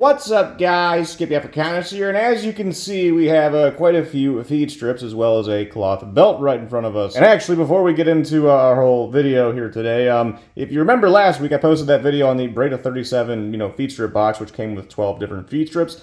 What's up, guys? Skippy Africanus here, and as you can see, we have quite a few feed strips as well as a cloth belt right in front of us. And actually, before we get into our whole video here today, if you remember last week, I posted that video on the Breda 37, feed strip box, which came with 12 different feed strips.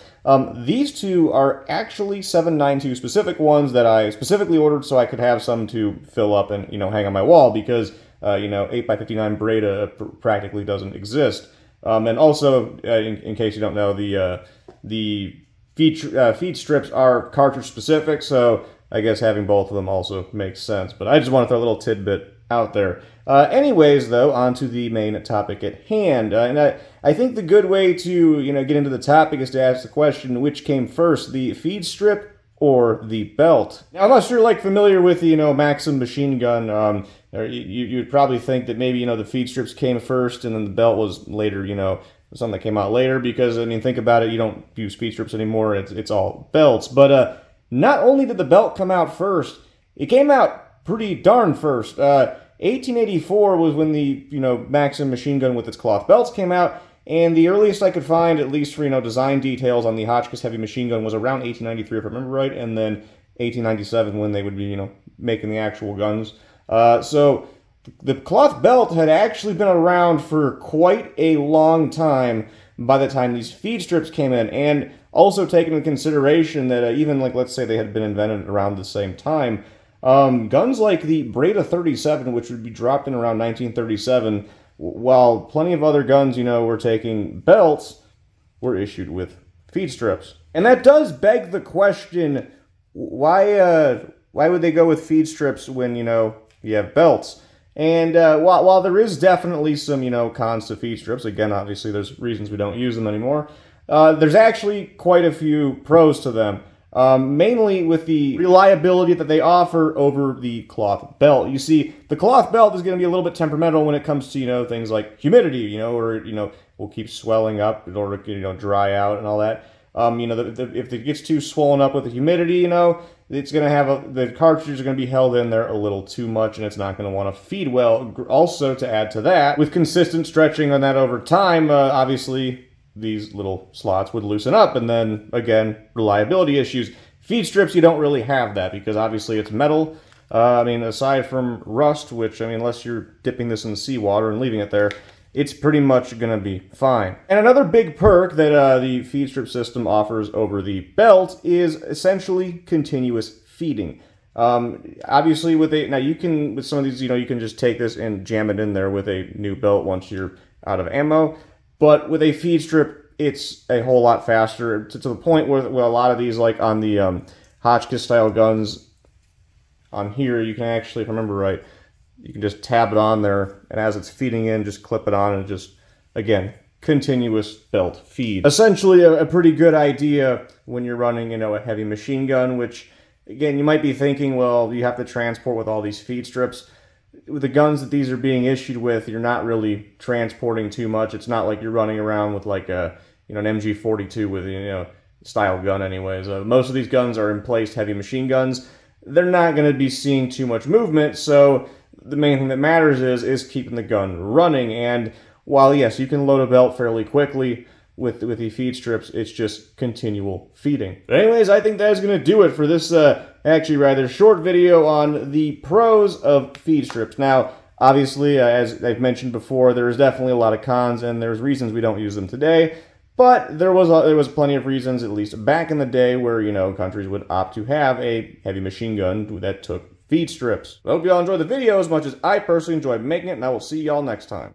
These two are actually 792 specific ones that I specifically ordered so I could have some to fill up and, hang on my wall because, 8x59 Breda practically doesn't exist. And also, in case you don't know, the feed strips are cartridge specific, so I guess having both of them also makes sense. But I just want to throw a little tidbit out there. Anyways, though, on to the main topic at hand. And I think the good way to get into the topic is to ask the question, which came first, the feed strip or the belt? Now, unless you're familiar with the Maxim machine gun, you'd probably think that maybe the feed strips came first and then the belt was later, something that came out later, because I mean, think about it, you don't use feed strips anymore, it's all belts. But not only did the belt come out first, it came out pretty darn first. 1884 was when the Maxim machine gun with its cloth belts came out. And the earliest I could find, at least for, design details on the Hotchkiss heavy machine gun, was around 1893, if I remember right, and then 1897 when they would be, making the actual guns. So the cloth belt had actually been around for quite a long time by the time these feed strips came in, and also taking into consideration that even, let's say they had been invented around the same time, guns like the Breda 37, which would be dropped in around 1937, while plenty of other guns, were taking belts, were issued with feed strips. And that does beg the question, why would they go with feed strips when, you have belts? And while there is definitely some, cons to feed strips, again, obviously there's reasons we don't use them anymore, there's actually quite a few pros to them. Mainly with the reliability that they offer over the cloth belt. You see, the cloth belt is going to be a little bit temperamental when it comes to, things like humidity, or, will keep swelling up in order to, dry out and all that. If it gets too swollen up with the humidity, it's going to have the cartridges are going to be held in there a little too much, and it's not going to want to feed well. Also, to add to that, with consistent stretching on that over time, obviously, these little slots would loosen up, and then, again, reliability issues. Feed strips, you don't really have that, because obviously it's metal. Aside from rust, which, unless you're dipping this in seawater and leaving it there, it's pretty much going to be fine. And another big perk that the feed strip system offers over the belt is essentially continuous feeding. Obviously, with some of these, you can just take this and jam it in there with a new belt once you're out of ammo. But with a feed strip, it's a whole lot faster, to the point where a lot of these, like on the Hotchkiss style guns, on here, you can actually, if I remember right, you can just tab it on there, and as it's feeding in, just clip it on, and just, again, continuous belt feed. Essentially a pretty good idea when you're running, a heavy machine gun, which, again, you might be thinking, well, you have to transport with all these feed strips. With the guns that these are being issued with, you're not really transporting too much. It's not like you're running around with like an MG42 with style gun anyways. Most of these guns are emplaced heavy machine guns. They're not going to be seeing too much movement, so the main thing that matters is keeping the gun running. And while yes, you can load a belt fairly quickly, with the feed strips, it's just continual feeding. But anyways, I think that is going to do it for this actually rather short video on the pros of feed strips. Now, obviously, as I've mentioned before, there's definitely a lot of cons, and there's reasons we don't use them today. But there was plenty of reasons, at least back in the day, where countries would opt to have a heavy machine gun that took feed strips. I hope you all enjoyed the video as much as I personally enjoyed making it, and I will see y'all next time.